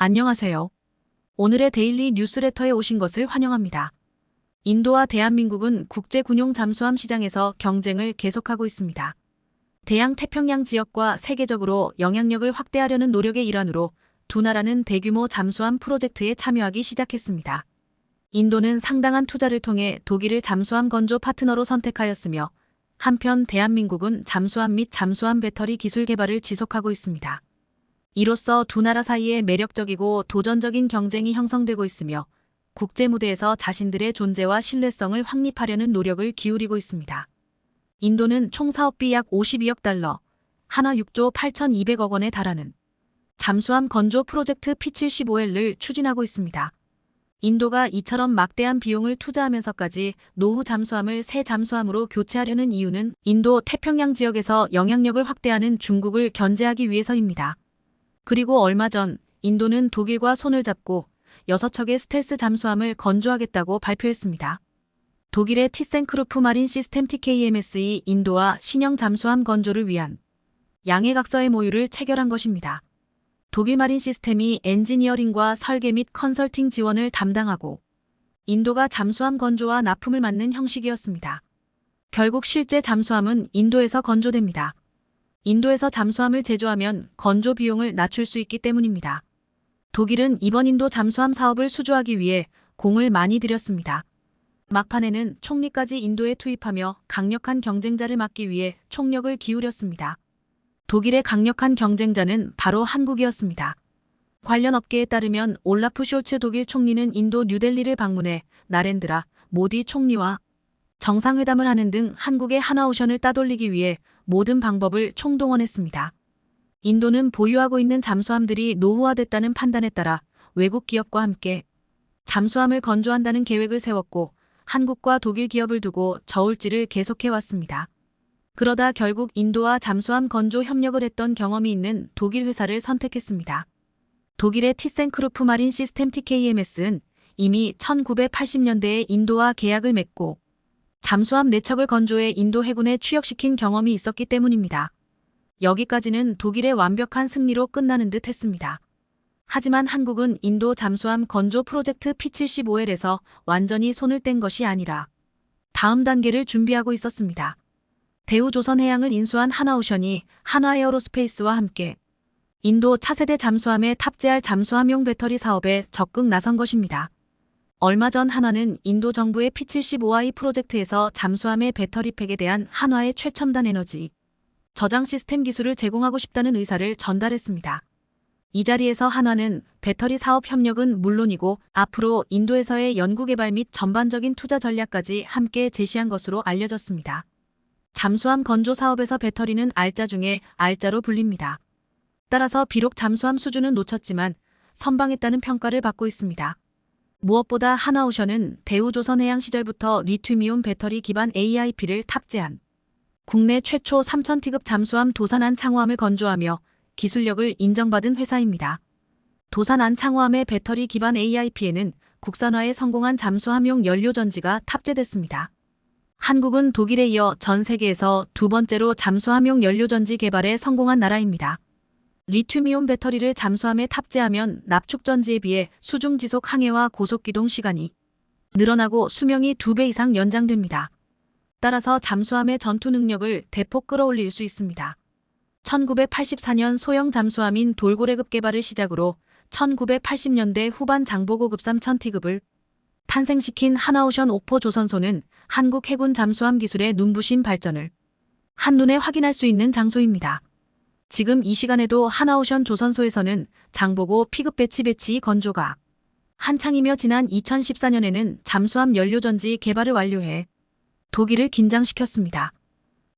안녕하세요. 오늘의 데일리 뉴스레터에 오신 것을 환영합니다. 인도와 대한민국은 국제군용 잠수함 시장에서 경쟁을 계속하고 있습니다. 대양 태평양 지역과 세계적으로 영향력을 확대하려는 노력의 일환으로 두 나라는 대규모 잠수함 프로젝트에 참여하기 시작했습니다. 인도는 상당한 투자를 통해 독일을 잠수함 건조 파트너로 선택하였으며, 한편 대한민국은 잠수함 및 잠수함 배터리 기술 개발을 지속하고 있습니다. 이로써 두 나라 사이에 매력적이고 도전적인 경쟁이 형성되고 있으며, 국제 무대에서 자신들의 존재와 신뢰성을 확립하려는 노력을 기울이고 있습니다. 인도는 총 사업비 약 52억 달러, 하나 6조 8,200억 원에 달하는 잠수함 건조 프로젝트 P75L을 추진하고 있습니다. 인도가 이처럼 막대한 비용을 투자하면서까지 노후 잠수함을 새 잠수함으로 교체하려는 이유는 인도 태평양 지역에서 영향력을 확대하는 중국을 견제하기 위해서입니다. 그리고 얼마 전 인도는 독일과 손을 잡고 6척의 스텔스 잠수함을 건조하겠다고 발표했습니다. 독일의 티센크루프 마린 시스템 TKMS이 인도와 신형 잠수함 건조를 위한 양해각서의 모유를 체결한 것입니다. 독일 마린 시스템이 엔지니어링과 설계 및 컨설팅 지원을 담당하고, 인도가 잠수함 건조와 납품을 맡는 형식이었습니다. 결국 실제 잠수함은 인도에서 건조됩니다. 인도에서 잠수함을 제조하면 건조 비용을 낮출 수 있기 때문입니다. 독일은 이번 인도 잠수함 사업을 수주하기 위해 공을 많이 들였습니다. 막판에는 총리까지 인도에 투입하며 강력한 경쟁자를 막기 위해 총력을 기울였습니다. 독일의 강력한 경쟁자는 바로 한국이었습니다. 관련 업계에 따르면 올라프 숄츠 독일 총리는 인도 뉴델리를 방문해 나렌드라 모디 총리와 정상회담을 하는 등 한국의 하나오션을 따돌리기 위해 모든 방법을 총동원했습니다. 인도는 보유하고 있는 잠수함들이 노후화됐다는 판단에 따라 외국 기업과 함께 잠수함을 건조한다는 계획을 세웠고, 한국과 독일 기업을 두고 저울질을 계속해왔습니다. 그러다 결국 인도와 잠수함 건조 협력을 했던 경험이 있는 독일 회사를 선택했습니다. 독일의 티센크루프 마린 시스템 TKMS는 이미 1980년대에 인도와 계약을 맺고 잠수함 4척을 건조해 인도 해군에 취역시킨 경험이 있었기 때문입니다. 여기까지는 독일의 완벽한 승리로 끝나는 듯 했습니다. 하지만 한국은 인도 잠수함 건조 프로젝트 P75L에서 완전히 손을 뗀 것이 아니라 다음 단계를 준비하고 있었습니다. 대우조선해양을 인수한 하나오션이 한화에어로스페이스와 함께 인도 차세대 잠수함에 탑재할 잠수함용 배터리 사업에 적극 나선 것입니다. 얼마 전 한화는 인도 정부의 P75I 프로젝트에서 잠수함의 배터리팩에 대한 한화의 최첨단 에너지 저장 시스템 기술을 제공하고 싶다는 의사를 전달했습니다. 이 자리에서 한화는 배터리 사업 협력은 물론이고 앞으로 인도에서의 연구개발 및 전반적인 투자 전략까지 함께 제시한 것으로 알려졌습니다. 잠수함 건조 사업에서 배터리는 알짜 중에 알짜로 불립니다. 따라서 비록 잠수함 수주는 놓쳤지만 선방했다는 평가를 받고 있습니다. 무엇보다 하나오션은 대우조선해양 시절부터 리튬이온 배터리 기반 AIP를 탑재한 국내 최초 3000T급 잠수함 도산 안창호함을 건조하며 기술력을 인정받은 회사입니다. 도산 안창호함의 배터리 기반 AIP에는 국산화에 성공한 잠수함용 연료전지가 탑재됐습니다. 한국은 독일에 이어 전 세계에서 두 번째로 잠수함용 연료전지 개발에 성공한 나라입니다. 리튬이온 배터리를 잠수함에 탑재하면 납축전지에 비해 수중 지속 항해와 고속기동 시간이 늘어나고 수명이 2배 이상 연장됩니다. 따라서 잠수함의 전투 능력을 대폭 끌어올릴 수 있습니다. 1984년 소형 잠수함인 돌고래급 개발을 시작으로 1980년대 후반 장보고급 3000T급을 탄생시킨 하나오션 옥포 조선소는 한국 해군 잠수함 기술의 눈부신 발전을 한눈에 확인할 수 있는 장소입니다. 지금 이 시간에도 하나오션 조선소에서는 장보고 P급 배치 건조가 한창이며, 지난 2014년에는 잠수함 연료전지 개발을 완료해 독일을 긴장시켰습니다.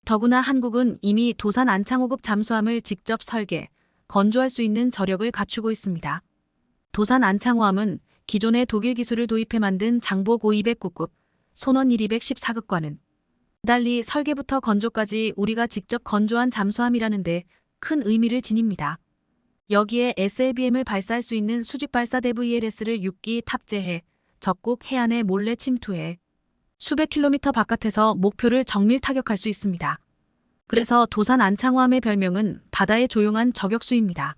더구나 한국은 이미 도산 안창호급 잠수함을 직접 설계, 건조할 수 있는 저력을 갖추고 있습니다. 도산 안창호함은 기존의 독일 기술을 도입해 만든 장보고 209급, 손원 1 214급과는 달리 설계부터 건조까지 우리가 직접 건조한 잠수함이라는데 큰 의미를 지닙니다. 여기에 SLBM을 발사할 수 있는 수직발사대 VLS를 6기 탑재해 적국 해안에 몰래 침투해 수백 킬로미터 바깥에서 목표를 정밀 타격할 수 있습니다. 그래서 도산 안창호함의 별명은 바다의 조용한 저격수입니다.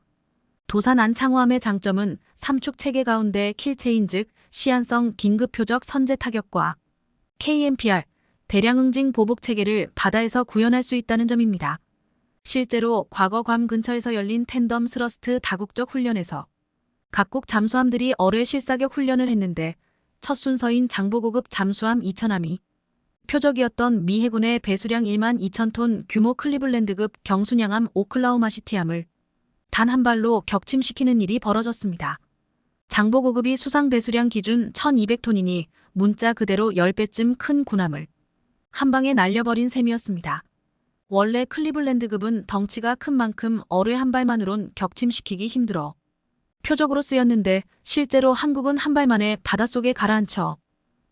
도산 안창호함의 장점은 삼축 체계 가운데 킬체인 즉 시한성 긴급 표적 선제 타격과 KMPR 대량 응징 보복 체계를 바다에서 구현할 수 있다는 점입니다. 실제로 과거 괌 근처에서 열린 텐덤 스러스트 다국적 훈련에서 각국 잠수함들이 어뢰 실사격 훈련을 했는데 첫 순서인 장보고급 잠수함 2000함이 표적이었던 미 해군의 배수량 1만 2천 톤 규모 클리블랜드급 경순양함 오클라호마시티함을 단 한 발로 격침시키는 일이 벌어졌습니다. 장보고급이 수상 배수량 기준 1200톤이니 문자 그대로 10배쯤 큰 군함을 한 방에 날려버린 셈이었습니다. 원래 클리블랜드급은 덩치가 큰 만큼 어뢰 한 발만으론 격침시키기 힘들어 표적으로 쓰였는데 실제로 한국은 한 발만에 바닷속에 가라앉혀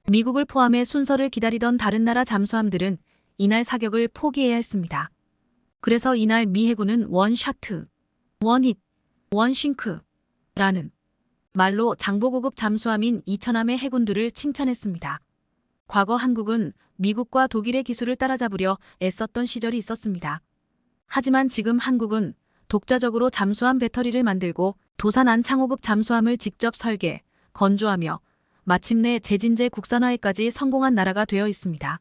미국을 포함해 순서를 기다리던 다른 나라 잠수함들은 이날 사격을 포기해야 했습니다. 그래서 이날 미 해군은 원샤트, 원힛, 원싱크라는 말로 장보고급 잠수함인 2000함의 해군들을 칭찬했습니다. 과거 한국은 미국과 독일의 기술을 따라잡으려 애썼던 시절이 있었습니다. 하지만 지금 한국은 독자적으로 잠수함 배터리를 만들고 도산 안창호급 잠수함을 직접 설계, 건조하며 마침내 재진제 국산화에까지 성공한 나라가 되어 있습니다.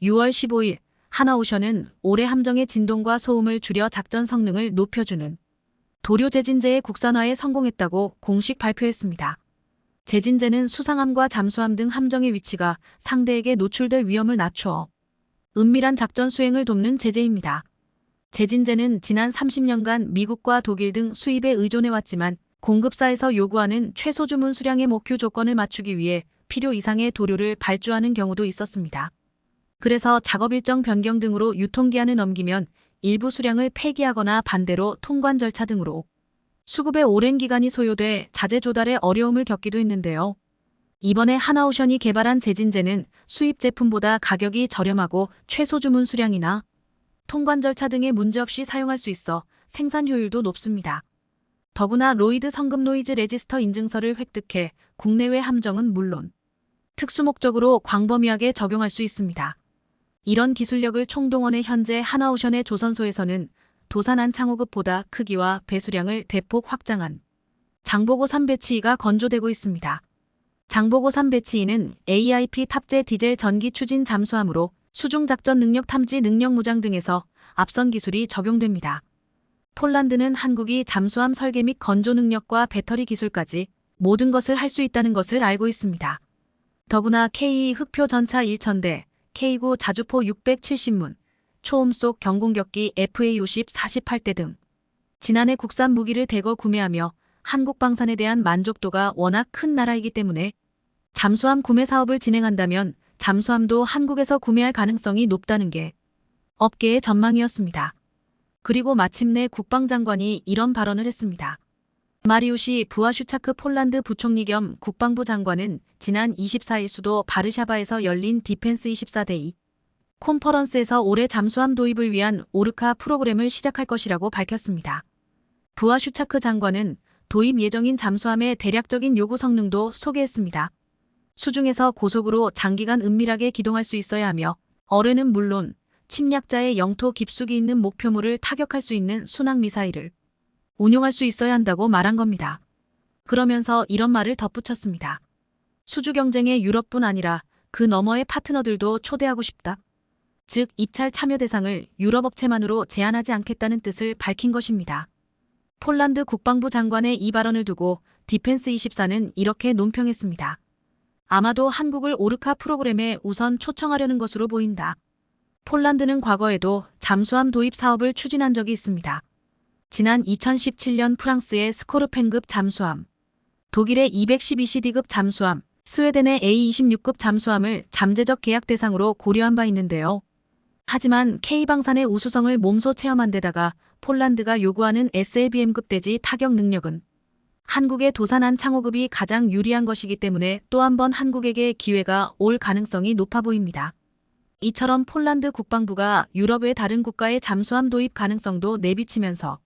6월 15일 하나오션은 올해 함정의 진동과 소음을 줄여 작전 성능을 높여주는 도료 재진제의 국산화에 성공했다고 공식 발표했습니다. 재진제는 수상함과 잠수함 등 함정의 위치가 상대에게 노출될 위험을 낮춰 은밀한 작전 수행을 돕는 제재입니다. 재진제는 지난 30년간 미국과 독일 등 수입에 의존해왔지만 공급사에서 요구하는 최소 주문 수량의 목표 조건을 맞추기 위해 필요 이상의 도료를 발주하는 경우도 있었습니다. 그래서 작업 일정 변경 등으로 유통기한을 넘기면 일부 수량을 폐기하거나 반대로 통관 절차 등으로 수급에 오랜 기간이 소요돼 자재 조달에 어려움을 겪기도 했는데요. 이번에 하나오션이 개발한 재진제는 수입 제품보다 가격이 저렴하고 최소 주문 수량이나 통관 절차 등에 문제없이 사용할 수 있어 생산 효율도 높습니다. 더구나 로이드 성급 노이즈 레지스터 인증서를 획득해 국내외 함정은 물론 특수 목적으로 광범위하게 적용할 수 있습니다. 이런 기술력을 총동원해 현재 하나오션의 조선소에서는 도산 안창호급보다 크기와 배수량을 대폭 확장한 장보고 3 배치2가 건조되고 있습니다. 장보고 3 배치2는 AIP 탑재 디젤 전기 추진 잠수함으로 수중작전 능력 탐지 능력 무장 등에서 앞선 기술이 적용됩니다. 폴란드는 한국이 잠수함 설계 및 건조 능력과 배터리 기술까지 모든 것을 할 수 있다는 것을 알고 있습니다. 더구나 K2 흑표 전차 1000대, K9 자주포 670문, 초음속 경공격기 FA50 48대 등 지난해 국산 무기를 대거 구매하며 한국 방산에 대한 만족도가 워낙 큰 나라이기 때문에 잠수함 구매 사업을 진행한다면 잠수함도 한국에서 구매할 가능성이 높다는 게 업계의 전망이었습니다. 그리고 마침내 국방장관이 이런 발언을 했습니다. 마리우시 부아슈차크 폴란드 부총리 겸 국방부 장관은 지난 24일 수도 바르샤바에서 열린 디펜스 24데이 콘퍼런스에서 올해 잠수함 도입을 위한 오르카 프로그램을 시작할 것이라고 밝혔습니다. 부아슈차크 장관은 도입 예정인 잠수함의 대략적인 요구 성능도 소개했습니다. 수중에서 고속으로 장기간 은밀하게 기동할 수 있어야 하며 어뢰는 물론 침략자의 영토 깊숙이 있는 목표물을 타격할 수 있는 순항미사일을 운용할 수 있어야 한다고 말한 겁니다. 그러면서 이런 말을 덧붙였습니다. 수주 경쟁에 유럽뿐 아니라 그 너머의 파트너들도 초대하고 싶다. 즉 입찰 참여 대상을 유럽 업체만으로 제한하지 않겠다는 뜻을 밝힌 것입니다. 폴란드 국방부 장관의 이 발언을 두고 디펜스24는 이렇게 논평했습니다. 아마도 한국을 오르카 프로그램에 우선 초청하려는 것으로 보인다. 폴란드는 과거에도 잠수함 도입 사업을 추진한 적이 있습니다. 지난 2017년 프랑스의 스코르펜급 잠수함, 독일의 212CD급 잠수함, 스웨덴의 A26급 잠수함을 잠재적 계약 대상으로 고려한 바 있는데요. 하지만 K방산의 우수성을 몸소 체험한 데다가 폴란드가 요구하는 SLBM급 대지 타격 능력은 한국의 도산 안창호급이 가장 유리한 것이기 때문에 또 한 번 한국에게 기회가 올 가능성이 높아 보입니다. 이처럼 폴란드 국방부가 유럽의 다른 국가의 잠수함 도입 가능성도 내비치면서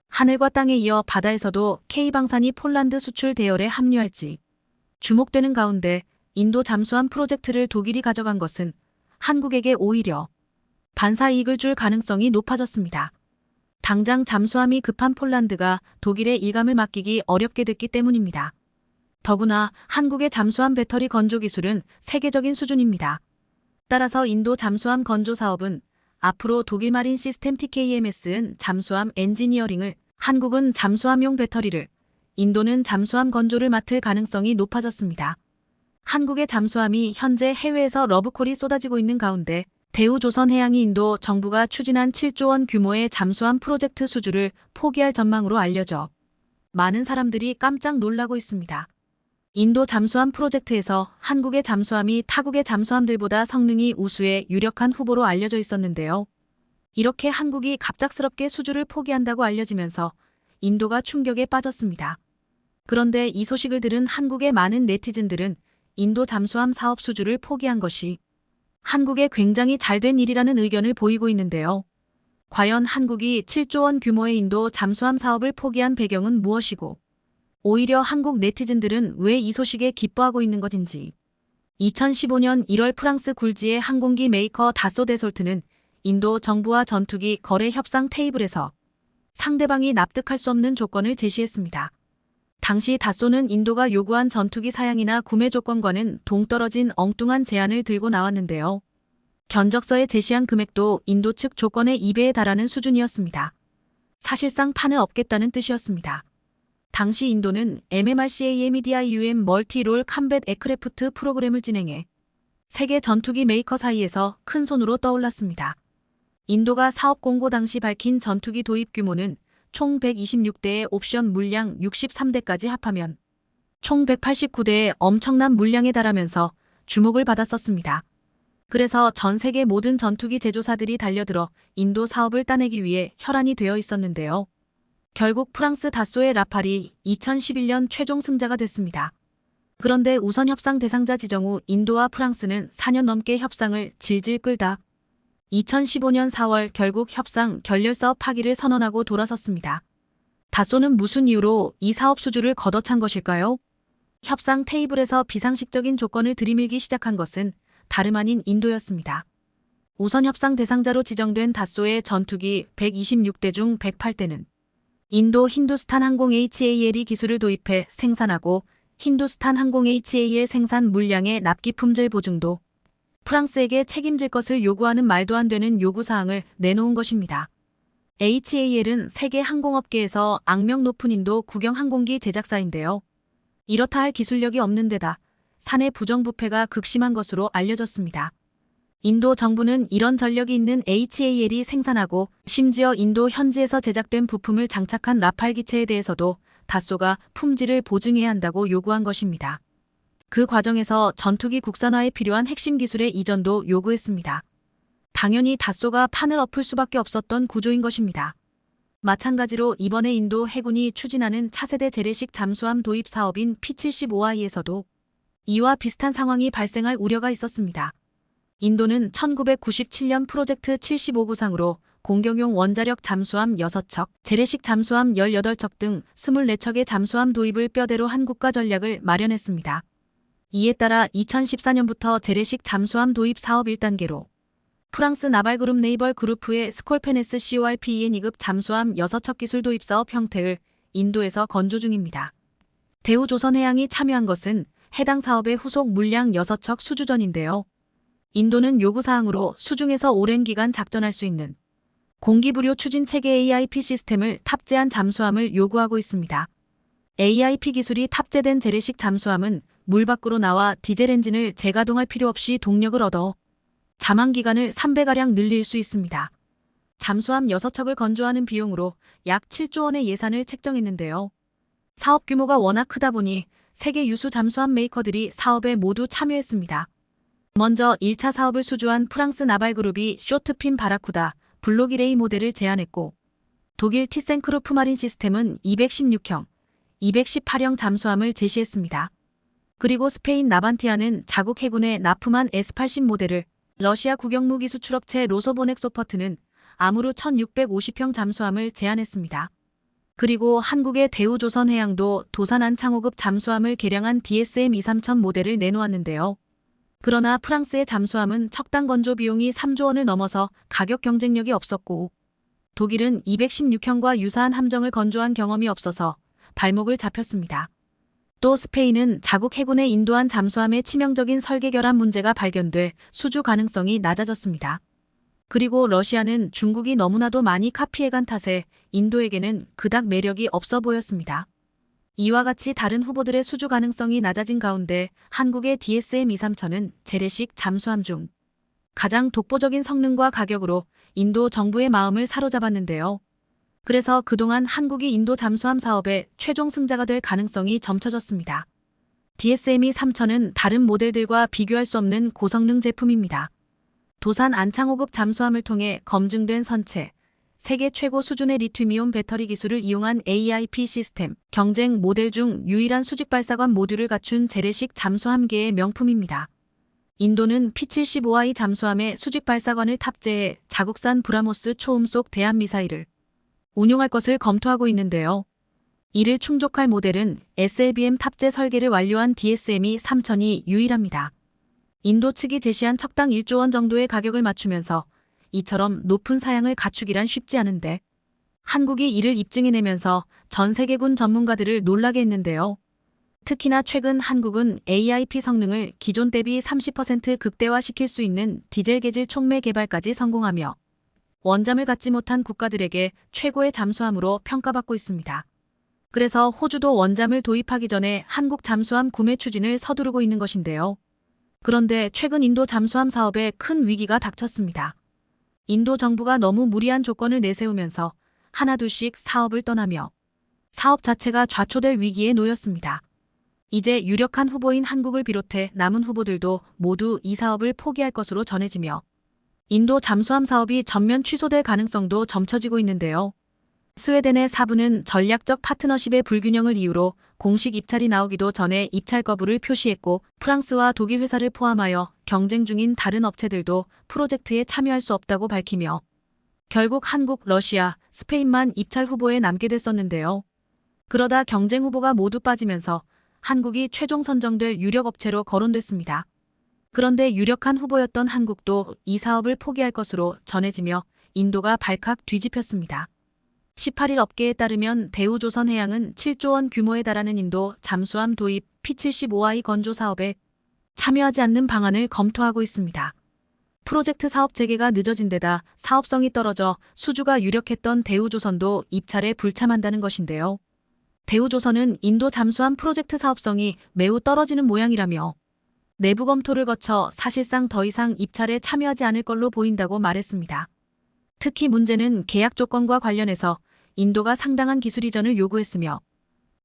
하늘과 땅에 이어 바다에서도 K방산이 폴란드 수출 대열에 합류할지 주목되는 가운데 인도 잠수함 프로젝트를 독일이 가져간 것은 한국에게 오히려 반사 이익을 줄 가능성이 높아졌습니다. 당장 잠수함이 급한 폴란드가 독일에 일감을 맡기기 어렵게 됐기 때문입니다. 더구나 한국의 잠수함 배터리 건조 기술은 세계적인 수준입니다. 따라서 인도 잠수함 건조 사업은 앞으로 독일 마린 시스템 TKMS는 잠수함 엔지니어링을, 한국은 잠수함용 배터리를, 인도는 잠수함 건조를 맡을 가능성이 높아졌습니다. 한국의 잠수함이 현재 해외에서 러브콜이 쏟아지고 있는 가운데 대우조선해양이 인도 정부가 추진한 7조 원 규모의 잠수함 프로젝트 수주를 포기할 전망으로 알려져 많은 사람들이 깜짝 놀라고 있습니다. 인도 잠수함 프로젝트에서 한국의 잠수함이 타국의 잠수함들보다 성능이 우수해 유력한 후보로 알려져 있었는데요. 이렇게 한국이 갑작스럽게 수주를 포기한다고 알려지면서 인도가 충격에 빠졌습니다. 그런데 이 소식을 들은 한국의 많은 네티즌들은 인도 잠수함 사업 수주를 포기한 것이 한국에 굉장히 잘된 일이라는 의견을 보이고 있는데요. 과연 한국이 7조 원 규모의 인도 잠수함 사업을 포기한 배경은 무엇이고, 오히려 한국 네티즌들은 왜 이 소식에 기뻐하고 있는 것인지. 2015년 1월 프랑스 굴지의 항공기 메이커 다소 데솔트는 인도 정부와 전투기 거래 협상 테이블에서 상대방이 납득할 수 없는 조건을 제시했습니다. 당시 다소는 인도가 요구한 전투기 사양이나 구매 조건과는 동떨어진 엉뚱한 제안을 들고 나왔는데요. 견적서에 제시한 금액도 인도 측 조건의 2배에 달하는 수준이었습니다. 사실상 판을 엎겠다는 뜻이었습니다. 당시 인도는 MMRCAMEDIUM 멀티롤 컴뱃 에크래프트 프로그램을 진행해 세계 전투기 메이커 사이에서 큰 손으로 떠올랐습니다. 인도가 사업 공고 당시 밝힌 전투기 도입 규모는 총 126대의 옵션 물량 63대까지 합하면 총 189대의 엄청난 물량에 달하면서 주목을 받았었습니다. 그래서 전 세계 모든 전투기 제조사들이 달려들어 인도 사업을 따내기 위해 혈안이 되어 있었는데요. 결국 프랑스 다소의 라팔이 2011년 최종 승자가 됐습니다. 그런데 우선 협상 대상자 지정 후 인도와 프랑스는 4년 넘게 협상을 질질 끌다 2015년 4월 결국 협상 결렬사업 파기를 선언하고 돌아섰습니다. 다소는 무슨 이유로 이 사업 수주를 걷어찬 것일까요? 협상 테이블에서 비상식적인 조건을 들이밀기 시작한 것은 다름 아닌 인도였습니다. 우선 협상 대상자로 지정된 다소의 전투기 126대 중 108대는 인도 힌두스탄 항공 HAL이 기술을 도입해 생산하고 힌두스탄 항공 HAL 생산 물량의 납기 품질 보증도 프랑스에게 책임질 것을 요구하는 말도 안 되는 요구사항을 내놓은 것입니다. HAL은 세계 항공업계에서 악명 높은 인도 국영 항공기 제작사인데요. 이렇다 할 기술력이 없는 데다 사내 부정부패가 극심한 것으로 알려졌습니다. 인도 정부는 이런 전력이 있는 HAL이 생산하고 심지어 인도 현지에서 제작된 부품을 장착한 라팔 기체에 대해서도 다소가 품질을 보증해야 한다고 요구한 것입니다. 그 과정에서 전투기 국산화에 필요한 핵심 기술의 이전도 요구했습니다. 당연히 다소가 판을 엎을 수밖에 없었던 구조인 것입니다. 마찬가지로 이번에 인도 해군이 추진하는 차세대 재래식 잠수함 도입 사업인 P-75I에서도 이와 비슷한 상황이 발생할 우려가 있었습니다. 인도는 1997년 프로젝트 75구상으로 공격용 원자력 잠수함 6척, 재래식 잠수함 18척 등 24척의 잠수함 도입을 뼈대로 한 국가 전략을 마련했습니다. 이에 따라 2014년부터 재래식 잠수함 도입 사업 1단계로 프랑스 나발그룹 네이벌 그룹의 스콜펜 SCORPEN 2급 잠수함 6척 기술 도입 사업 형태를 인도에서 건조 중입니다. 대우조선해양이 참여한 것은 해당 사업의 후속 물량 6척 수주전인데요. 인도는 요구사항으로 수중에서 오랜 기간 작전할 수 있는 공기부료 추진체계 AIP 시스템을 탑재한 잠수함을 요구하고 있습니다. AIP 기술이 탑재된 재래식 잠수함은 물 밖으로 나와 디젤 엔진을 재가동할 필요 없이 동력을 얻어 잠항기간을 3배가량 늘릴 수 있습니다. 잠수함 6척을 건조하는 비용으로 약 7조 원의 예산을 책정했는데요. 사업 규모가 워낙 크다 보니 세계 유수 잠수함 메이커들이 사업에 모두 참여했습니다. 먼저 1차 사업을 수주한 프랑스 나발그룹이 쇼트핀 바라쿠다, 블록이레이 모델을 제안했고 독일 티센크루프 마린 시스템은 216형, 218형 잠수함을 제시했습니다. 그리고 스페인 나반티아는 자국 해군에 납품한 S80 모델을, 러시아 국영무기 수출업체 로소보넥소퍼트는 아무르 1650형 잠수함을 제안했습니다. 그리고 한국의 대우조선해양도 도산 안창호급 잠수함을 개량한 DSM-23000 모델을 내놓았는데요. 그러나 프랑스의 잠수함은 척당 건조 비용이 3조 원을 넘어서 가격 경쟁력이 없었고 독일은 216형과 유사한 함정을 건조한 경험이 없어서 발목을 잡혔습니다. 또 스페인은 자국 해군의 인도한 잠수함의 치명적인 설계 결함 문제가 발견돼 수주 가능성이 낮아졌습니다. 그리고 러시아는 중국이 너무나도 많이 카피해간 탓에 인도에게는 그닥 매력이 없어 보였습니다. 이와 같이 다른 후보들의 수주 가능성이 낮아진 가운데 한국의 DSM-23천은 재래식 잠수함 중 가장 독보적인 성능과 가격으로 인도 정부의 마음을 사로잡았는데요. 그래서 그동안 한국이 인도 잠수함 사업의 최종 승자가 될 가능성이 점쳐졌습니다. DSM-23천은 다른 모델들과 비교할 수 없는 고성능 제품입니다. 도산 안창호급 잠수함을 통해 검증된 선체, 세계 최고 수준의 리튬이온 배터리 기술을 이용한 AIP 시스템, 경쟁 모델 중 유일한 수직 발사관 모듈을 갖춘 재래식 잠수함계의 명품입니다. 인도는 P-75I 잠수함에 수직 발사관을 탑재해 자국산 브라모스 초음속 대함미사일을 운용할 것을 검토하고 있는데요. 이를 충족할 모델은 SLBM 탑재 설계를 완료한 DSM-23천이 유일합니다. 인도 측이 제시한 척당 1조 원 정도의 가격을 맞추면서 이처럼 높은 사양을 갖추기란 쉽지 않은데 한국이 이를 입증해내면서 전 세계군 전문가들을 놀라게 했는데요. 특히나 최근 한국은 AIP 성능을 기존 대비 30% 극대화시킬 수 있는 디젤 계질 촉매 개발까지 성공하며 원잠을 갖지 못한 국가들에게 최고의 잠수함으로 평가받고 있습니다. 그래서 호주도 원잠을 도입하기 전에 한국 잠수함 구매 추진을 서두르고 있는 것인데요. 그런데 최근 인도 잠수함 사업에 큰 위기가 닥쳤습니다. 인도 정부가 너무 무리한 조건을 내세우면서 하나둘씩 사업을 떠나며 사업 자체가 좌초될 위기에 놓였습니다. 이제 유력한 후보인 한국을 비롯해 남은 후보들도 모두 이 사업을 포기할 것으로 전해지며 인도 잠수함 사업이 전면 취소될 가능성도 점쳐지고 있는데요. 스웨덴의 사부는 전략적 파트너십의 불균형을 이유로 공식 입찰이 나오기도 전에 입찰 거부를 표시했고 프랑스와 독일 회사를 포함하여 경쟁 중인 다른 업체들도 프로젝트에 참여할 수 없다고 밝히며 결국 한국, 러시아, 스페인만 입찰 후보에 남게 됐었는데요. 그러다 경쟁 후보가 모두 빠지면서 한국이 최종 선정될 유력 업체로 거론됐습니다. 그런데 유력한 후보였던 한국도 이 사업을 포기할 것으로 전해지며 인도가 발칵 뒤집혔습니다. 18일 업계에 따르면 대우조선해양은 7조 원 규모에 달하는 인도 잠수함 도입 P-75I 건조 사업에 참여하지 않는 방안을 검토하고 있습니다. 프로젝트 사업 재개가 늦어진 데다 사업성이 떨어져 수주가 유력했던 대우조선도 입찰에 불참한다는 것인데요. 대우조선은 인도 잠수함 프로젝트 사업성이 매우 떨어지는 모양이라며 내부 검토를 거쳐 사실상 더 이상 입찰에 참여하지 않을 걸로 보인다고 말했습니다. 특히 문제는 계약 조건과 관련해서 인도가 상당한 기술 이전을 요구했으며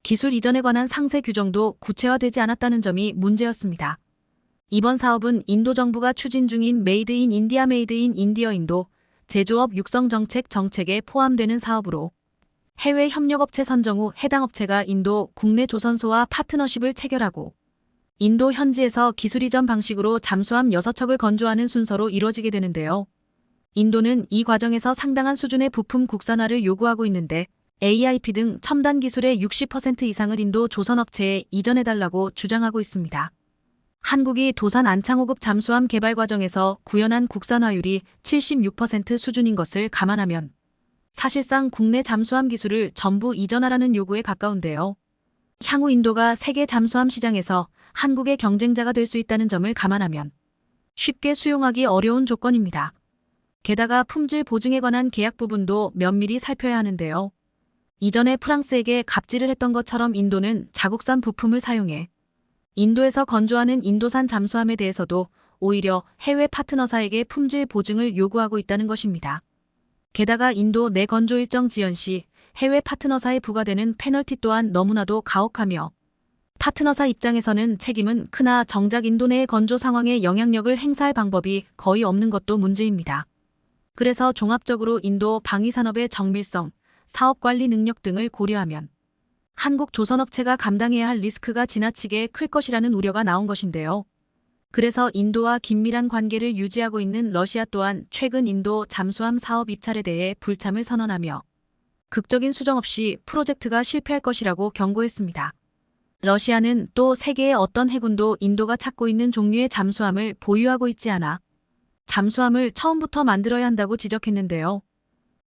기술 이전에 관한 상세 규정도 구체화되지 않았다는 점이 문제였습니다. 이번 사업은 인도 정부가 추진 중인 메이드 인 인디아 메이드 인 인디어 인도 제조업 육성 정책에 포함되는 사업으로 해외 협력업체 선정 후 해당 업체가 인도 국내 조선소와 파트너십을 체결하고 인도 현지에서 기술 이전 방식으로 잠수함 6척을 건조하는 순서로 이루어지게 되는데요. 인도는 이 과정에서 상당한 수준의 부품 국산화를 요구하고 있는데 AIP 등 첨단 기술의 60% 이상을 인도 조선업체에 이전해달라고 주장하고 있습니다. 한국이 도산 안창호급 잠수함 개발 과정에서 구현한 국산화율이 76% 수준인 것을 감안하면 사실상 국내 잠수함 기술을 전부 이전하라는 요구에 가까운데요. 향후 인도가 세계 잠수함 시장에서 한국의 경쟁자가 될 수 있다는 점을 감안하면 쉽게 수용하기 어려운 조건입니다. 게다가 품질 보증에 관한 계약 부분도 면밀히 살펴야 하는데요. 이전에 프랑스에게 갑질을 했던 것처럼 인도는 자국산 부품을 사용해 인도에서 건조하는 인도산 잠수함에 대해서도 오히려 해외 파트너사에게 품질 보증을 요구하고 있다는 것입니다. 게다가 인도 내 건조 일정 지연 시 해외 파트너사에 부과되는 페널티 또한 너무나도 가혹하며 파트너사 입장에서는 책임은 크나 정작 인도 내의 건조 상황에 영향력을 행사할 방법이 거의 없는 것도 문제입니다. 그래서 종합적으로 인도 방위산업의 정밀성, 사업관리 능력 등을 고려하면 한국 조선업체가 감당해야 할 리스크가 지나치게 클 것이라는 우려가 나온 것인데요. 그래서 인도와 긴밀한 관계를 유지하고 있는 러시아 또한 최근 인도 잠수함 사업 입찰에 대해 불참을 선언하며 극적인 수정 없이 프로젝트가 실패할 것이라고 경고했습니다. 러시아는 또 세계의 어떤 해군도 인도가 찾고 있는 종류의 잠수함을 보유하고 있지 않아 잠수함을 처음부터 만들어야 한다고 지적했는데요.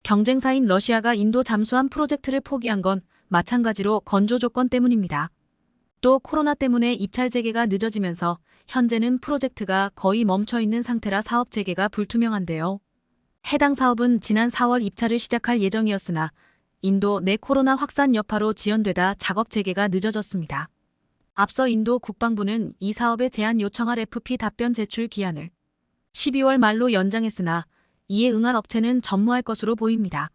경쟁사인 러시아가 인도 잠수함 프로젝트를 포기한 건 마찬가지로 건조 조건 때문입니다. 또 코로나 때문에 입찰 재개가 늦어지면서 현재는 프로젝트가 거의 멈춰 있는 상태라 사업 재개가 불투명한데요. 해당 사업은 지난 4월 입찰을 시작할 예정이었으나 인도 내 코로나 확산 여파로 지연되다 작업 재개가 늦어졌습니다. 앞서 인도 국방부는 이 사업에 제안 요청할 FP 답변 제출 기한을 12월 말로 연장했으나 이에 응할 업체는 전무할 것으로 보입니다.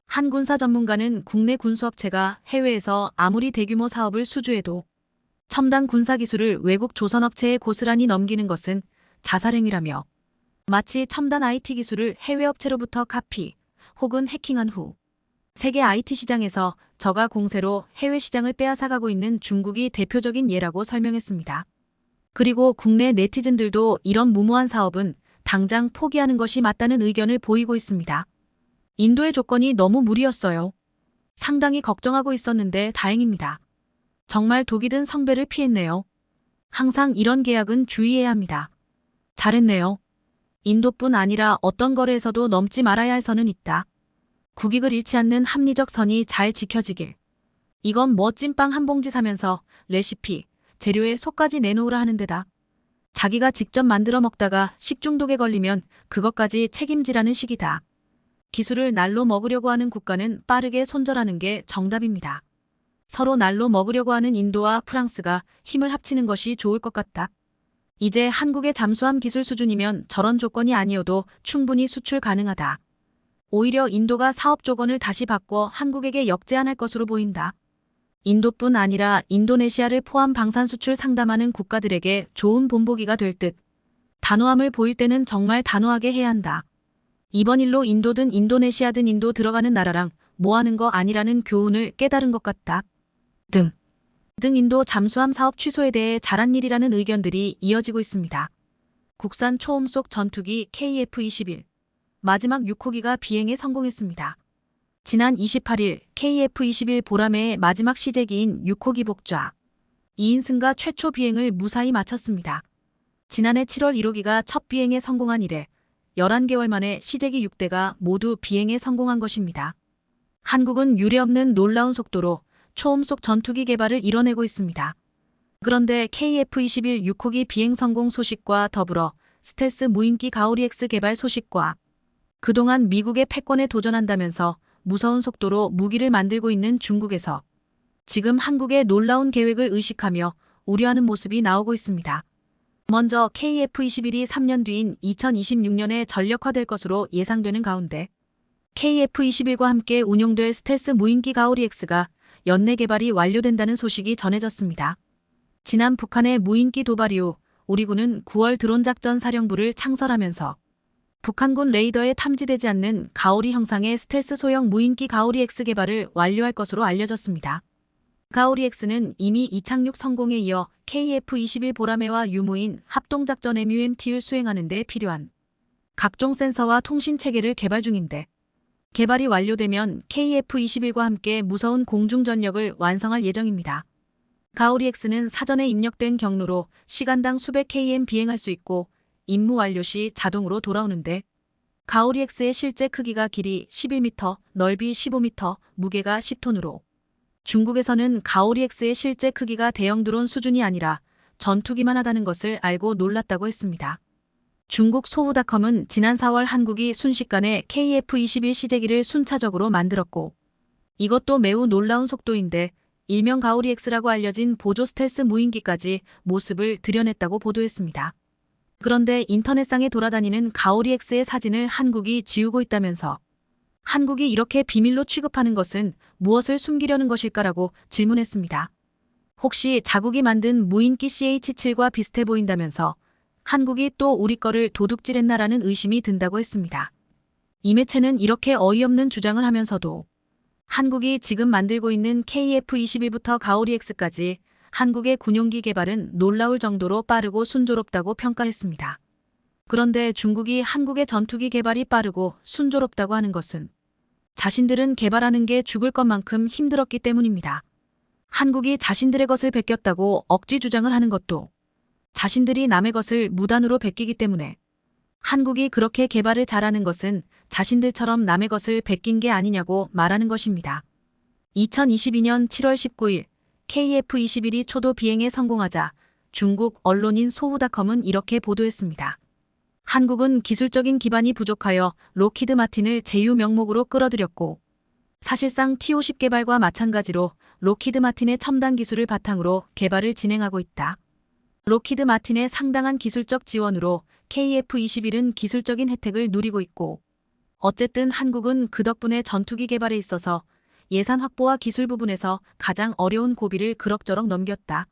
한 군사 전문가는 국내 군수업체가 해외에서 아무리 대규모 사업을 수주해도 첨단 군사 기술을 외국 조선업체에 고스란히 넘기는 것은 자살행위라며 마치 첨단 IT 기술을 해외 업체로부터 카피 혹은 해킹한 후 세계 IT 시장에서 저가 공세로 해외 시장을 빼앗아가고 있는 중국이 대표적인 예라고 설명했습니다. 그리고 국내 네티즌들도 이런 무모한 사업은 당장 포기하는 것이 맞다는 의견을 보이고 있습니다. 인도의 조건이 너무 무리였어요. 상당히 걱정하고 있었는데 다행입니다. 정말 독이 든 성배를 피했네요. 항상 이런 계약은 주의해야 합니다. 잘했네요. 인도뿐 아니라 어떤 거래에서도 넘지 말아야 할 선은 있다. 국익을 잃지 않는 합리적 선이 잘 지켜지길. 이건 뭐 찐빵 한 봉지 사면서 레시피, 재료에 속까지 내놓으라 하는 데다. 자기가 직접 만들어 먹다가 식중독에 걸리면 그것까지 책임지라는 식이다. 기술을 날로 먹으려고 하는 국가는 빠르게 손절하는 게 정답입니다. 서로 날로 먹으려고 하는 인도와 프랑스가 힘을 합치는 것이 좋을 것 같다. 이제 한국의 잠수함 기술 수준이면 저런 조건이 아니어도 충분히 수출 가능하다. 오히려 인도가 사업 조건을 다시 바꿔 한국에게 역제안할 것으로 보인다. 인도뿐 아니라 인도네시아를 포함 방산 수출 상담하는 국가들에게 좋은 본보기가 될 듯. 단호함을 보일 때는 정말 단호하게 해야 한다. 이번 일로 인도든 인도네시아든 인도 들어가는 나라랑 뭐하는 거 아니라는 교훈을 깨달은 것 같다. 등 인도 잠수함 사업 취소에 대해 잘한 일이라는 의견들이 이어지고 있습니다. 국산 초음속 전투기 KF-21 마지막 6호기가 비행에 성공했습니다. 지난 28일 KF-21 보라매의 마지막 시제기인 6호기 복좌 2인승과 최초 비행을 무사히 마쳤습니다. 지난해 7월 1호기가 첫 비행에 성공한 이래 11개월 만에 시제기 6대가 모두 비행에 성공한 것입니다. 한국은 유례없는 놀라운 속도로 초음속 전투기 개발을 이뤄내고 있습니다. 그런데 KF-21 6호기 비행 성공 소식과 더불어 스텔스 무인기 가오리-X 개발 소식과 그동안 미국의 패권에 도전한다면서 무서운 속도로 무기를 만들고 있는 중국에서 지금 한국의 놀라운 계획을 의식하며 우려하는 모습이 나오고 있습니다. 먼저 KF-21이 3년 뒤인 2026년에 전력화될 것으로 예상되는 가운데 KF-21과 함께 운용될 스텔스 무인기 가오리-X가 연내 개발이 완료된다는 소식이 전해졌습니다. 지난 북한의 무인기 도발 이후 우리 군은 9월 드론작전 사령부를 창설하면서 북한군 레이더에 탐지되지 않는 가오리 형상의 스텔스 소형 무인기 가오리-X 개발을 완료할 것으로 알려졌습니다. 가오리-X는 이미 이착륙 성공에 이어 KF-21 보라매와 유무인 합동작전 MUMT를 수행하는 데 필요한 각종 센서와 통신체계를 개발 중인데 개발이 완료되면 KF-21과 함께 무서운 공중전력을 완성할 예정입니다. 가오리-X는 사전에 입력된 경로로 시간당 수백 km 비행할 수 있고 임무 완료 시 자동으로 돌아오는데 가오리-X의 실제 크기가 길이 11m, 넓이 15m, 무게가 10톤으로 중국에서는 가오리-X의 실제 크기가 대형 드론 수준이 아니라 전투기만 하다는 것을 알고 놀랐다고 했습니다. 중국 소후닷컴은 지난 4월 한국이 순식간에 KF-21 시제기를 순차적으로 만들었고 이것도 매우 놀라운 속도인데 일명 가오리-X라고 알려진 보조 스텔스 무인기까지 모습을 드러냈다고 보도했습니다. 그런데 인터넷상에 돌아다니는 가오리-X의 사진을 한국이 지우고 있다면서 한국이 이렇게 비밀로 취급하는 것은 무엇을 숨기려는 것일까라고 질문했습니다. 혹시 자국이 만든 무인기 CH-7과 비슷해 보인다면서 한국이 또 우리 거를 도둑질했나라는 의심이 든다고 했습니다. 이 매체는 이렇게 어이없는 주장을 하면서도 한국이 지금 만들고 있는 KF-21부터 가오리-X까지 한국의 군용기 개발은 놀라울 정도로 빠르고 순조롭다고 평가했습니다. 그런데 중국이 한국의 전투기 개발이 빠르고 순조롭다고 하는 것은 자신들은 개발하는 게 죽을 것만큼 힘들었기 때문입니다. 한국이 자신들의 것을 베꼈다고 억지 주장을 하는 것도 자신들이 남의 것을 무단으로 베끼기 때문에 한국이 그렇게 개발을 잘하는 것은 자신들처럼 남의 것을 베낀 게 아니냐고 말하는 것입니다. 2022년 7월 19일 KF-21이 초도 비행에 성공하자 중국 언론인 소후닷컴은 이렇게 보도했습니다. 한국은 기술적인 기반이 부족하여 록히드 마틴을 제휴 명목으로 끌어들였고 사실상 T-50 개발과 마찬가지로 록히드 마틴의 첨단 기술을 바탕으로 개발을 진행하고 있다. 록히드 마틴의 상당한 기술적 지원으로 KF-21은 기술적인 혜택을 누리고 있고 어쨌든 한국은 그 덕분에 전투기 개발에 있어서 예산 확보와 기술 부분에서 가장 어려운 고비를 그럭저럭 넘겼다.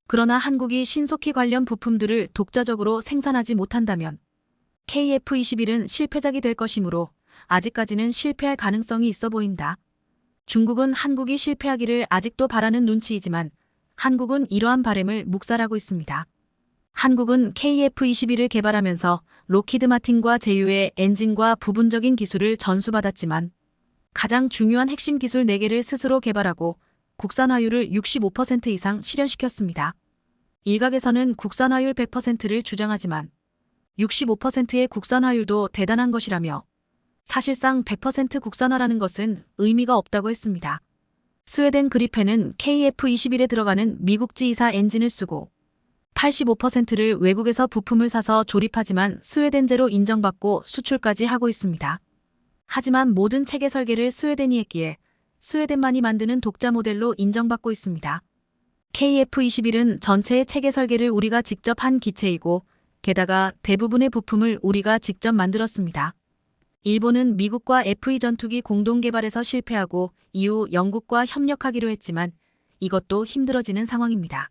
그러나 한국이 신속히 관련 부품들을 독자적으로 생산하지 못한다면 KF-21은 실패작이 될 것이므로 아직까지는 실패할 가능성이 있어 보인다. 중국은 한국이 실패하기를 아직도 바라는 눈치이지만 한국은 이러한 바람을 묵살하고 있습니다. 한국은 KF-21을 개발하면서 록히드 마틴과 제휴의 엔진과 부분적인 기술을 전수받았지만 가장 중요한 핵심 기술 4개를 스스로 개발하고 국산화율을 65% 이상 실현시켰습니다. 일각에서는 국산화율 100%를 주장하지만 65%의 국산화율도 대단한 것이라며 사실상 100% 국산화라는 것은 의미가 없다고 했습니다. 스웨덴 그리펜은 KF-21에 들어가는 미국 G2사 엔진을 쓰고 85%를 외국에서 부품을 사서 조립하지만 스웨덴제로 인정받고 수출까지 하고 있습니다. 하지만 모든 체계 설계를 스웨덴이 했기에 스웨덴만이 만드는 독자 모델로 인정받고 있습니다. KF-21은 전체의 체계 설계를 우리가 직접 한 기체이고 게다가 대부분의 부품을 우리가 직접 만들었습니다. 일본은 미국과 F-2 전투기 공동 개발에서 실패하고 이후 영국과 협력하기로 했지만 이것도 힘들어지는 상황입니다.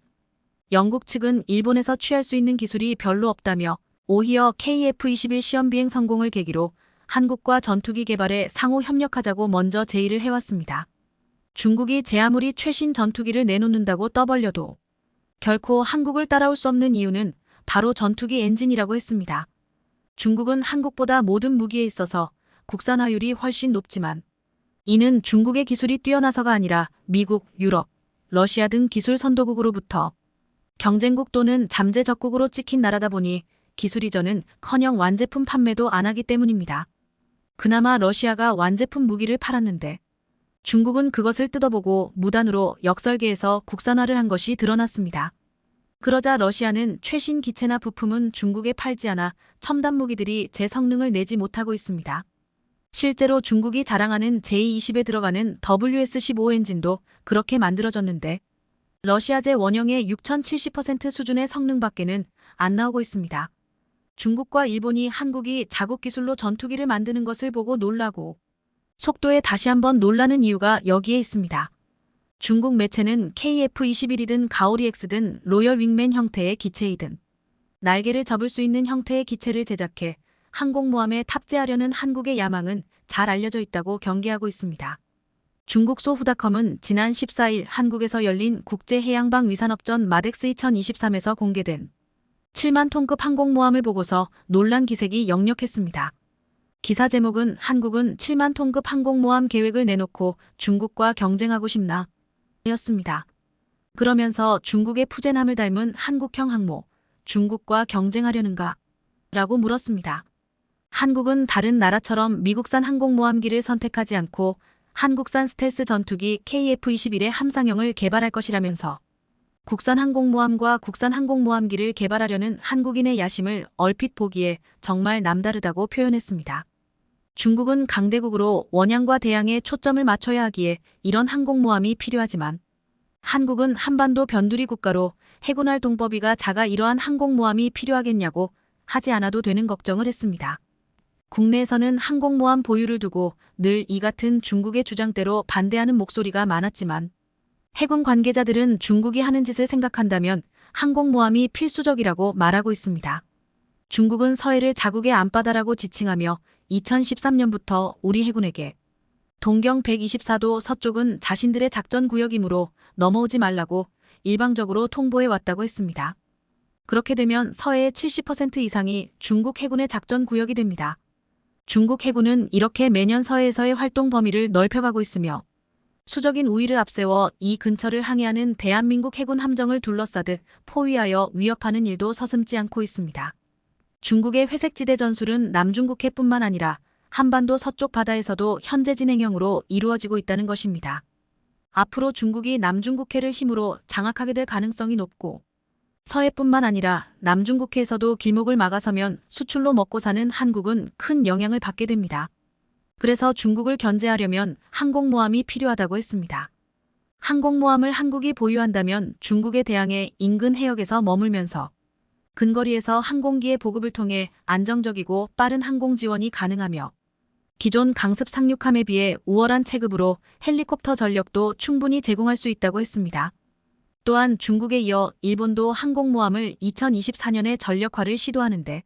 영국 측은 일본에서 취할 수 있는 기술이 별로 없다며 오히려 KF-21 시험 비행 성공을 계기로 한국과 전투기 개발에 상호 협력하자고 먼저 제의를 해왔습니다. 중국이 제 아무리 최신 전투기를 내놓는다고 떠벌려도 결코 한국을 따라올 수 없는 이유는 바로 전투기 엔진이라고 했습니다. 중국은 한국보다 모든 무기에 있어서 국산화율이 훨씬 높지만 이는 중국의 기술이 뛰어나서가 아니라 미국, 유럽, 러시아 등 기술 선도국으로부터 경쟁국 또는 잠재 적국으로 찍힌 나라다 보니 기술 이전은커녕 완제품 판매도 안 하기 때문입니다. 그나마 러시아가 완제품 무기를 팔았는데 중국은 그것을 뜯어보고 무단으로 역설계에서 국산화를 한 것이 드러났습니다. 그러자 러시아는 최신 기체나 부품은 중국에 팔지 않아 첨단 무기들이 제 성능을 내지 못하고 있습니다. 실제로 중국이 자랑하는 J-20에 들어가는 WS-15 엔진도 그렇게 만들어졌는데 러시아제 원형의 6070% 수준의 성능밖에는 안 나오고 있습니다. 중국과 일본이 한국이 자국 기술로 전투기를 만드는 것을 보고 놀라고 속도에 다시 한번 놀라는 이유가 여기에 있습니다. 중국 매체는 KF-21이든 가오리-X든 로열 윙맨 형태의 기체이든 날개를 접을 수 있는 형태의 기체를 제작해 항공모함에 탑재하려는 한국의 야망은 잘 알려져 있다고 경계하고 있습니다. 중국 소후닷컴은 지난 14일 한국에서 열린 국제해양방-위산업전 마덱스 2023에서 공개된 7만 톤급 항공모함을 보고서 놀란 기색이 역력했습니다. 기사 제목은 한국은 7만 톤급 항공모함 계획을 내놓고 중국과 경쟁하고 싶나? 였습니다. 그러면서 중국의 푸젠함을 닮은 한국형 항모, 중국과 경쟁하려는가? 라고 물었습니다. 한국은 다른 나라처럼 미국산 항공모함기를 선택하지 않고 한국산 스텔스 전투기 KF-21의 함상형을 개발할 것이라면서 국산 항공모함과 국산 항공모함기를 개발하려는 한국인의 야심을 얼핏 보기에 정말 남다르다고 표현했습니다. 중국은 강대국으로 원양과 대양에 초점을 맞춰야 하기에 이런 항공모함이 필요하지만 한국은 한반도 변두리 국가로 해군할 동법이가 작아 이러한 항공모함이 필요하겠냐고 하지 않아도 되는 걱정을 했습니다. 국내에서는 항공모함 보유를 두고 늘 이 같은 중국의 주장대로 반대하는 목소리가 많았지만 해군 관계자들은 중국이 하는 짓을 생각한다면 항공모함이 필수적이라고 말하고 있습니다. 중국은 서해를 자국의 앞바다라고 지칭하며 2013년부터 우리 해군에게 동경 124도 서쪽은 자신들의 작전구역이므로 넘어오지 말라고 일방적으로 통보해 왔다고 했습니다. 그렇게 되면 서해의 70% 이상이 중국 해군의 작전구역이 됩니다. 중국 해군은 이렇게 매년 서해에서의 활동 범위를 넓혀가고 있으며 수적인 우위를 앞세워 이 근처를 항해하는 대한민국 해군 함정을 둘러싸듯 포위하여 위협하는 일도 서슴지 않고 있습니다. 중국의 회색지대 전술은 남중국해뿐만 아니라 한반도 서쪽 바다에서도 현재 진행형으로 이루어지고 있다는 것입니다. 앞으로 중국이 남중국해를 힘으로 장악하게 될 가능성이 높고 서해뿐만 아니라 남중국해에서도 길목을 막아서면 수출로 먹고 사는 한국은 큰 영향을 받게 됩니다. 그래서 중국을 견제하려면 항공모함이 필요하다고 했습니다. 항공모함을 한국이 보유한다면 중국에 대항해 인근 해역에서 머물면서 근거리에서 항공기의 보급을 통해 안정적이고 빠른 항공 지원이 가능하며 기존 강습 상륙함에 비해 우월한 체급으로 헬리콥터 전력도 충분히 제공할 수 있다고 했습니다. 또한 중국에 이어 일본도 항공모함을 2024년에 전력화를 시도하는데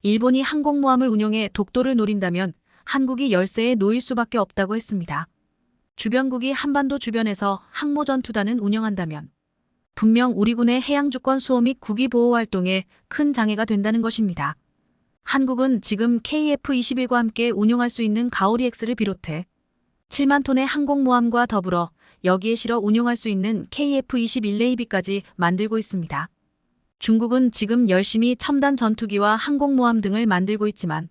일본이 항공모함을 운용해 독도를 노린다면 한국이 열세에 놓일 수밖에 없다고 했습니다. 주변국이 한반도 주변에서 항모전투단을 운영한다면 분명 우리 군의 해양주권 수호 및 국위 보호 활동에 큰 장애가 된다는 것입니다. 한국은 지금 KF-21과 함께 운용할 수 있는 가오리-X를 비롯해 7만 톤의 항공모함과 더불어 여기에 실어 운용할 수 있는 KF-21 네이비까지 만들고 있습니다. 중국은 지금 열심히 첨단 전투기와 항공모함 등을 만들고 있지만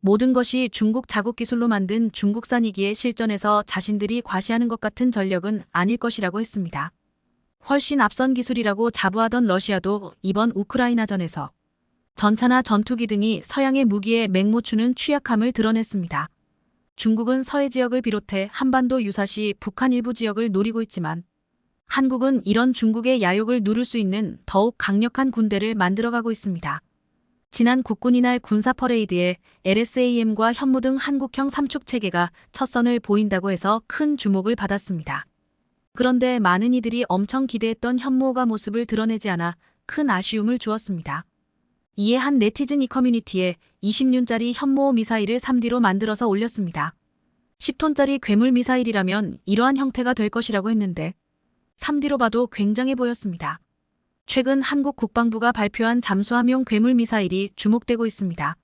모든 것이 중국 자국 기술로 만든 중국산이기에 실전에서 자신들이 과시하는 것 같은 전력은 아닐 것이라고 했습니다. 훨씬 앞선 기술이라고 자부하던 러시아도 이번 우크라이나전에서 전차나 전투기 등이 서양의 무기에 맹모추는 취약함을 드러냈습니다. 중국은 서해 지역을 비롯해 한반도 유사시 북한 일부 지역을 노리고 있지만 한국은 이런 중국의 야욕을 누를 수 있는 더욱 강력한 군대를 만들어가고 있습니다. 지난 국군이날 군사 퍼레이드에 LSAM과 현무 등 한국형 삼축체계가 첫 선을 보인다고 해서 큰 주목을 받았습니다. 그런데 많은 이들이 엄청 기대했던 현무호가 모습을 드러내지 않아 큰 아쉬움을 주었습니다. 이에 한 네티즌 이 커뮤니티에 20륜짜리 현무호 미사일을 3D로 만들어서 올렸습니다. 10톤짜리 괴물 미사일이라면 이러한 형태가 될 것이라고 했는데 3D로 봐도 굉장해 보였습니다. 최근 한국 국방부가 발표한 잠수함용 괴물 미사일이 주목되고 있습니다.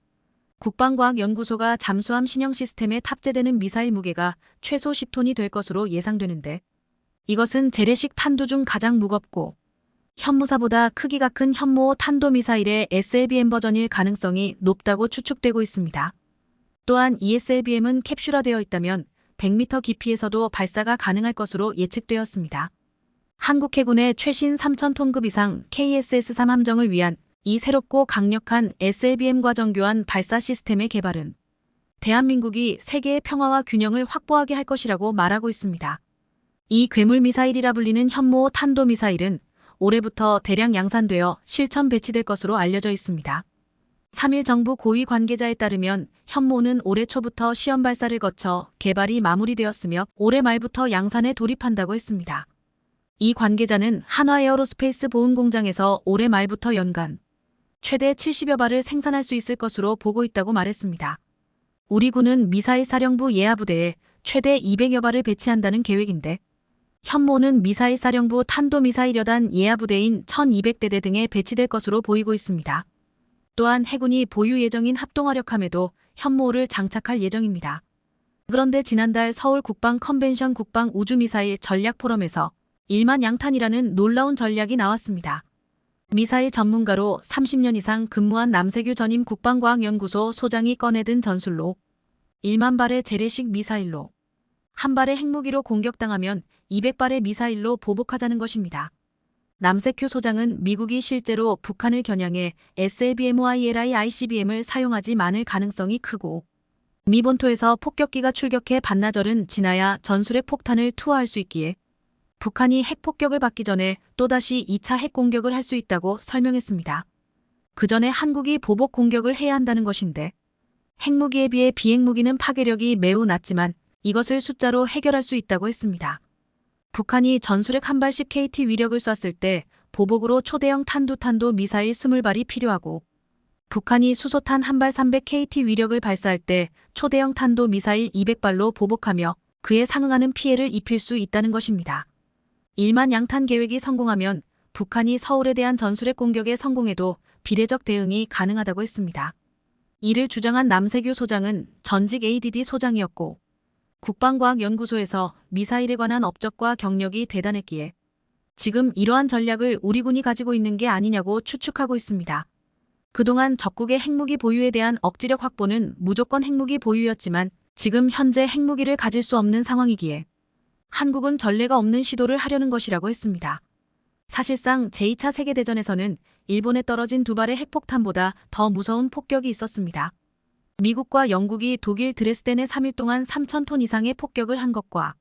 국방과학연구소가 잠수함 신형 시스템에 탑재되는 미사일 무게가 최소 10톤이 될 것으로 예상되는데 이것은 재래식 탄두 중 가장 무겁고 현무사보다 크기가 큰 현무호 탄도미사일의 SLBM 버전일 가능성이 높다고 추측되고 있습니다. 또한 이 SLBM은 캡슐화되어 있다면 100m 깊이에서도 발사가 가능할 것으로 예측되었습니다. 한국 해군의 최신 3,000톤급 이상 KSS-3 함정을 위한 이 새롭고 강력한 SLBM과 정교한 발사 시스템의 개발은 대한민국이 세계의 평화와 균형을 확보하게 할 것이라고 말하고 있습니다. 이 괴물 미사일이라 불리는 현무호 탄도미사일은 올해부터 대량 양산되어 실전 배치될 것으로 알려져 있습니다. 3일 정부 고위 관계자에 따르면 현무호는 올해 초부터 시험 발사를 거쳐 개발이 마무리되었으며 올해 말부터 양산에 돌입한다고 했습니다. 이 관계자는 한화에어로스페이스 보훈공장에서 올해 말부터 연간 최대 70여 발을 생산할 수 있을 것으로 보고 있다고 말했습니다. 우리 군은 미사일 사령부 예하부대에 최대 200여 발을 배치한다는 계획인데 현무호는 미사일 사령부 탄도미사일여단 예하부대인 1200대대 등에 배치될 것으로 보이고 있습니다. 또한 해군이 보유 예정인 합동화력함에도 현무호를 장착할 예정입니다. 그런데 지난달 서울 국방 컨벤션 국방 우주미사일 전략 포럼에서 1만 양탄이라는 놀라운 전략이 나왔습니다. 미사일 전문가로 30년 이상 근무한 남세규 전임 국방과학연구소 소장이 꺼내든 전술로 1만 발의 재래식 미사일로 한 발의 핵무기로 공격당하면 200발의 미사일로 보복하자는 것입니다. 남세큐 소장은 미국이 실제로 북한을 겨냥해 SLBM-OILI ICBM을 사용하지 않을 가능성이 크고 미 본토에서 폭격기가 출격해 반나절은 지나야 전술핵 폭탄을 투하할 수 있기에 북한이 핵폭격을 받기 전에 또다시 2차 핵공격을 할 수 있다고 설명했습니다. 그 전에 한국이 보복 공격을 해야 한다는 것인데 핵무기에 비해 비핵무기는 파괴력이 매우 낮지만 이것을 숫자로 해결할 수 있다고 했습니다. 북한이 전술핵 한 발씩 KT 위력을 쐈을 때 보복으로 초대형 탄도 미사일 20발이 필요하고 북한이 수소탄 한 발 300KT 위력을 발사할 때 초대형 탄도 미사일 200발로 보복하며 그에 상응하는 피해를 입힐 수 있다는 것입니다. 1만 양탄 계획이 성공하면 북한이 서울에 대한 전술핵 공격에 성공해도 비례적 대응이 가능하다고 했습니다. 이를 주장한 남세규 소장은 전직 ADD 소장이었고 국방과학연구소에서 미사일에 관한 업적과 경력이 대단했기에 지금 이러한 전략을 우리 군이 가지고 있는 게 아니냐고 추측하고 있습니다. 그동안 적국의 핵무기 보유에 대한 억지력 확보는 무조건 핵무기 보유였지만 지금 현재 핵무기를 가질 수 없는 상황이기에 한국은 전례가 없는 시도를 하려는 것이라고 했습니다. 사실상 제2차 세계대전에서는 일본에 떨어진 두 발의 핵폭탄보다 더 무서운 폭격이 있었습니다. 미국과 영국이 독일 드레스덴에 3일 동안 3,000톤 이상의 폭격을 한 것과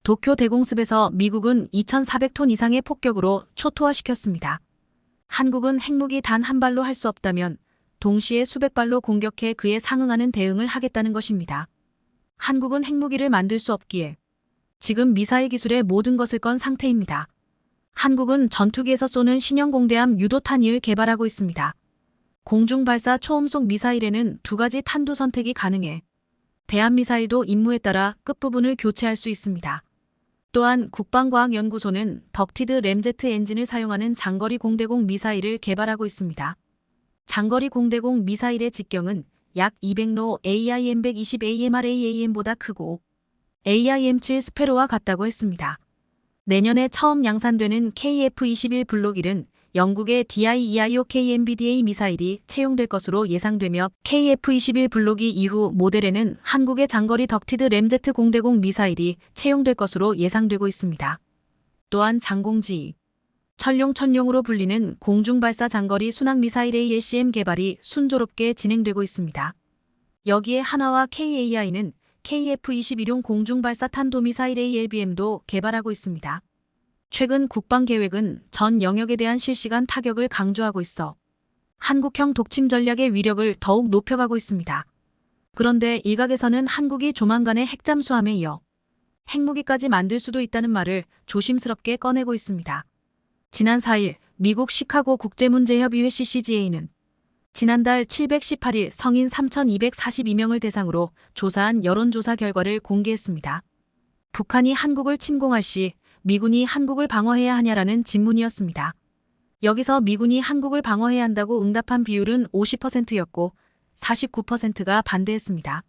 도쿄 대공습에서 미국은 2,400톤 이상의 폭격으로 초토화시켰습니다. 한국은 핵무기 단 한 발로 할 수 없다면 동시에 수백 발로 공격해 그에 상응하는 대응을 하겠다는 것입니다. 한국은 핵무기를 만들 수 없기에 지금 미사일 기술의 모든 것을 건 상태입니다. 한국은 전투기에서 쏘는 신형 공대함 유도탄2를 개발하고 있습니다. 공중발사 초음속 미사일에는 두 가지 탄두 선택이 가능해 대한미사일도 임무에 따라 끝부분을 교체할 수 있습니다. 또한 국방과학연구소는 덕티드 램제트 엔진을 사용하는 장거리 공대공 미사일을 개발하고 있습니다. 장거리 공대공 미사일의 직경은 약 200로 AIM-120AMRAAM보다 크고 AIM-7 스페로와 같다고 했습니다. 내년에 처음 양산되는 KF-21 블록 1은 영국의 DIEIOK MBDA 미사일이 채용될 것으로 예상되며 KF-21 블록 2 이후 모델에는 한국의 장거리 덕티드 램제트 공대공 미사일이 채용될 것으로 예상되고 있습니다. 또한 장공지, 천룡으로 불리는 공중발사 장거리 순항미사일 ALCM 개발이 순조롭게 진행되고 있습니다. 여기에 하나와 KAI는 KF-21용 공중발사 탄도미사일 ALBM도 개발하고 있습니다. 최근 국방계획은 전 영역에 대한 실시간 타격을 강조하고 있어 한국형 독침 전략의 위력을 더욱 높여가고 있습니다. 그런데 일각에서는 한국이 조만간에 핵잠수함에 이어 핵무기까지 만들 수도 있다는 말을 조심스럽게 꺼내고 있습니다. 지난 4일 미국 시카고 국제문제협의회 CCGA는 지난달 718일 성인 3,242명을 대상으로 조사한 여론조사 결과를 공개했습니다. 북한이 한국을 침공할 시 미군이 한국을 방어해야 하냐라는 질문이었습니다. 여기서 미군이 한국을 방어해야 한다고 응답한 비율은 50%였고 49%가 반대했습니다.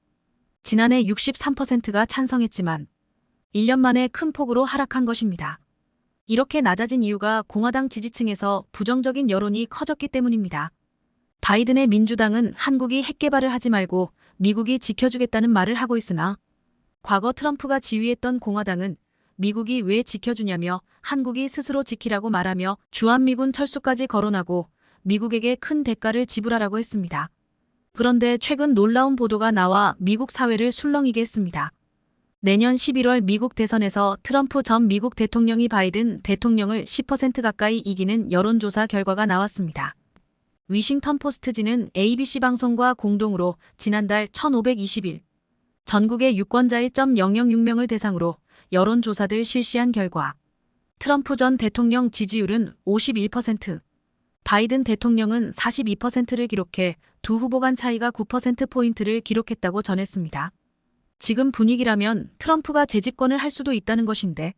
지난해 63%가 찬성했지만 1년 만에 큰 폭으로 하락한 것입니다. 이렇게 낮아진 이유가 공화당 지지층에서 부정적인 여론이 커졌기 때문입니다. 바이든의 민주당은 한국이 핵개발을 하지 말고 미국이 지켜주겠다는 말을 하고 있으나 과거 트럼프가 지휘했던 공화당은 미국이 왜 지켜주냐며 한국이 스스로 지키라고 말하며 주한미군 철수까지 거론하고 미국에게 큰 대가를 지불하라고 했습니다. 그런데 최근 놀라운 보도가 나와 미국 사회를 술렁이게 했습니다. 내년 11월 미국 대선에서 트럼프 전 미국 대통령이 바이든 대통령을 10% 가까이 이기는 여론조사 결과가 나왔습니다. 위싱턴 포스트지는 ABC 방송과 공동으로 지난달 1520일 전국의 유권자 1.006명을 대상으로 여론조사를 실시한 결과 트럼프 전 대통령 지지율은 51%, 바이든 대통령은 42%를 기록해 두 후보 간 차이가 9%포인트를 기록했다고 전했습니다. 지금 분위기라면 트럼프가 재집권을 할 수도 있다는 것인데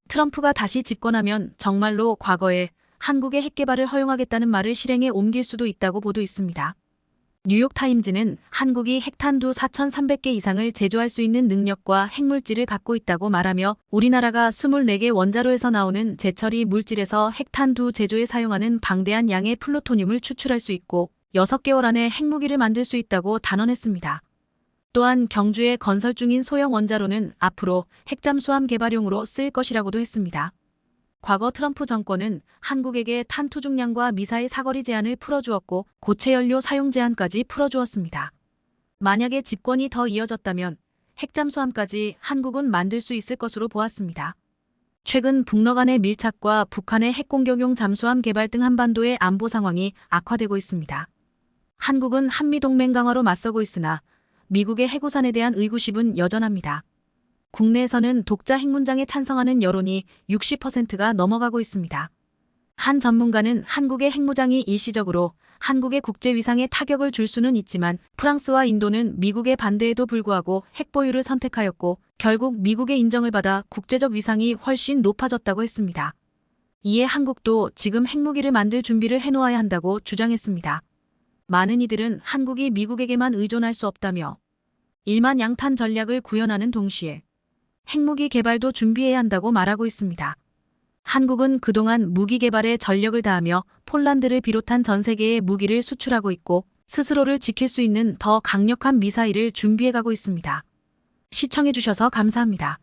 트럼프가 다시 집권하면 정말로 과거에 한국의 핵개발을 허용하겠다는 말을 실행에 옮길 수도 있다고 보도했습니다. 뉴욕타임즈는 한국이 핵탄두 4,300개 이상을 제조할 수 있는 능력과 핵물질을 갖고 있다고 말하며 우리나라가 24개 원자로에서 나오는 재처리 물질에서 핵탄두 제조에 사용하는 방대한 양의 플루토늄을 추출할 수 있고 6개월 안에 핵무기를 만들 수 있다고 단언했습니다. 또한 경주에 건설 중인 소형 원자로는 앞으로 핵잠수함 개발용으로 쓰일 것이라고도 했습니다. 과거 트럼프 정권은 한국에게 탄 투중량과 미사일 사거리 제한을 풀어주었고 고체 연료 사용 제한까지 풀어주었습니다. 만약에 집권이 더 이어졌다면 핵잠수함까지 한국은 만들 수 있을 것으로 보았습니다. 최근 북러 간의 밀착과 북한의 핵공격용 잠수함 개발 등 한반도의 안보 상황이 악화되고 있습니다. 한국은 한미동맹 강화로 맞서고 있으나 미국의 핵우산에 대한 의구심은 여전합니다. 국내에서는 독자 핵문장에 찬성하는 여론이 60%가 넘어가고 있습니다. 한 전문가는 한국의 핵무장이 일시적으로 한국의 국제위상에 타격을 줄 수는 있지만 프랑스와 인도는 미국의 반대에도 불구하고 핵보유를 선택하였고 결국 미국의 인정을 받아 국제적 위상이 훨씬 높아졌다고 했습니다. 이에 한국도 지금 핵무기를 만들 준비를 해놓아야 한다고 주장했습니다. 많은 이들은 한국이 미국에게만 의존할 수 없다며 일만 양탄 전략을 구현하는 동시에 핵무기 개발도 준비해야 한다고 말하고 있습니다. 한국은 그동안 무기 개발에 전력을 다하며 폴란드를 비롯한 전 세계에 무기를 수출하고 있고 스스로를 지킬 수 있는 더 강력한 미사일을 준비해가고 있습니다. 시청해주셔서 감사합니다.